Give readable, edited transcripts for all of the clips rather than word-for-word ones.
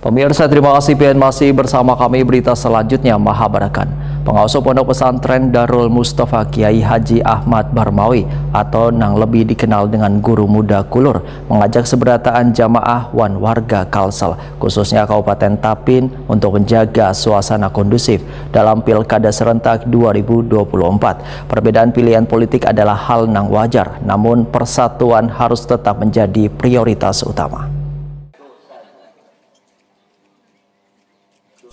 Pemirsa, terima kasih PN masih bersama kami. Berita selanjutnya, Mahabarakan. Pengasuh Pondok Pesantren Darul Mustafa Kiai Haji Ahmad Barmawi atau yang lebih dikenal dengan Guru Muda Kulur mengajak seberataan jamaah wan warga Kalsel, khususnya Kabupaten Tapin, untuk menjaga suasana kondusif dalam Pilkada serentak 2024. Perbedaan pilihan politik adalah hal yang wajar, namun persatuan harus tetap menjadi prioritas utama.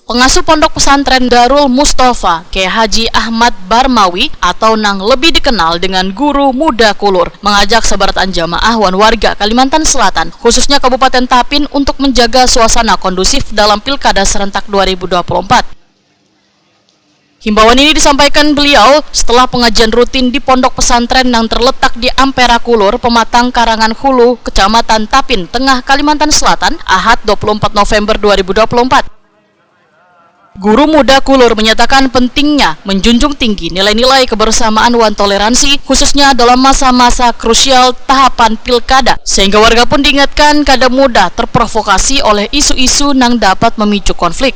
Pengasuh Pondok Pesantren Darul Mustafa Kiai Haji Ahmad Barmawi atau yang lebih dikenal dengan Guru Muda Kulur mengajak seberataan jamaah wan warga Kalimantan Selatan, khususnya Kabupaten Tapin, untuk menjaga suasana kondusif dalam Pilkada serentak 2024. Himbauan ini disampaikan beliau setelah pengajian rutin di Pondok Pesantren yang terletak di Ampera Kulur, Pematang Karangan Hulu, Kecamatan Tapin Tengah, Kalimantan Selatan, Ahad 24 November 2024. Guru Muda Kulur menyatakan pentingnya menjunjung tinggi nilai-nilai kebersamaan wan toleransi, khususnya dalam masa-masa krusial tahapan pilkada, sehingga warga pun diingatkan kada mudah terprovokasi oleh isu-isu yang dapat memicu konflik.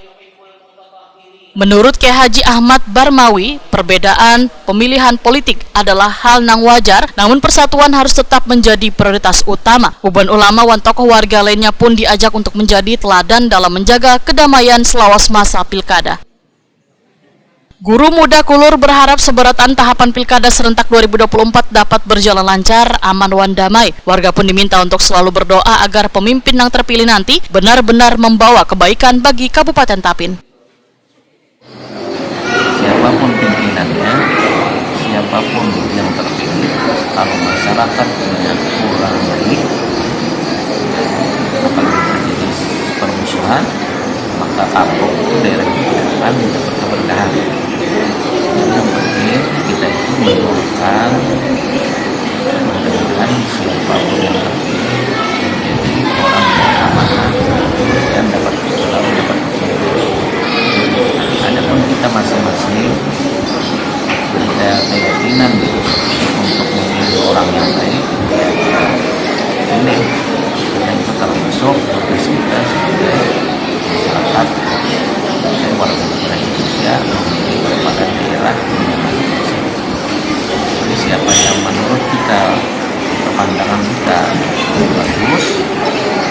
Menurut Kiai Haji Ahmad Barmawi, perbedaan pemilihan politik adalah hal yang wajar, namun persatuan harus tetap menjadi prioritas utama. Uban ulama wan tokoh warga lainnya pun diajak untuk menjadi teladan dalam menjaga kedamaian selawas masa pilkada. Guru Muda Kulur berharap seberataan tahapan Pilkada serentak 2024 dapat berjalan lancar, aman wan damai. Warga pun diminta untuk selalu berdoa agar pemimpin yang terpilih nanti benar-benar membawa kebaikan bagi Kabupaten Tapin. Siapapun pimpinannya, siapapun yang terpilih, kalau masyarakatnya kurang baik, apalagi terjadi permusuhan, maka kapok itu daerah kita akan dapat keberkahan. Yang penting kita itu mendoakan mudah-mudahan siapapun yang terpilih menjadi orang yang amanah dan dapat selalu dapat keberkahan. Adapun kita masing-masing ada keyakinan untuk memilih orang yang baik, ini yang termasuk tugas kita sebagai masyarakat dan warga negara Indonesia memilih kepada daerah yang masing-masing. Jadi siapa yang menurut kita, pandangan kita bagus,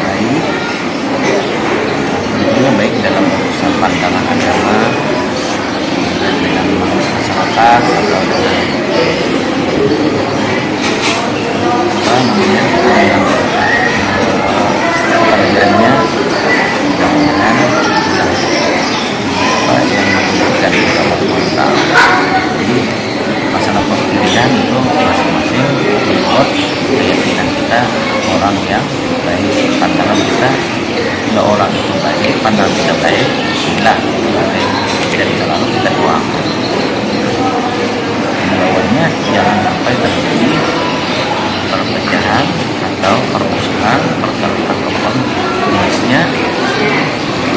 baik, tentunya baik dalam urusan pandangan agama, dengan masyarakat atau dengan pekerjaannya, mudah-mudahan yang menunjukkan Allah SWT. Jadi masalah pemilihan itu masing-masing menurut keyakinan kita orang yang baik, pandangan kita. Kalau orang itu baik, pandangan kita baik, bismillah, baik. Dan selalu kita doakan. Himbauannya jangan sampai terjadi perpecahan atau permusuhan, perkelahian jenisnya,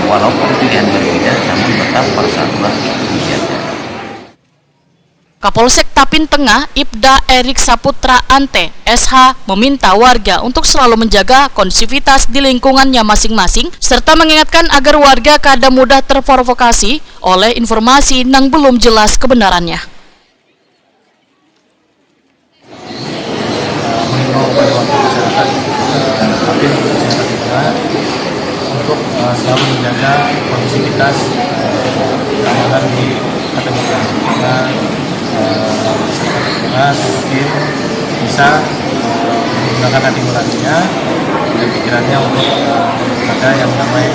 walaupun pilihan berbeda, namun tetap persatuan dijaga. Kapolsek Tapin Tengah, Ibda Erik Saputra Ante, SH, meminta warga untuk selalu menjaga kondusivitas di lingkungannya masing-masing, serta mengingatkan agar warga kada mudah terprovokasi oleh informasi yang belum jelas kebenarannya. Mengimbau kepada warga masyarakat Tapin khususnya untuk selalu menjaga kondusivitas keamanan di Kalimantan, karena mungkin bisa menggunakan hati nuraninya dan pikirannya untuk ada yang damai.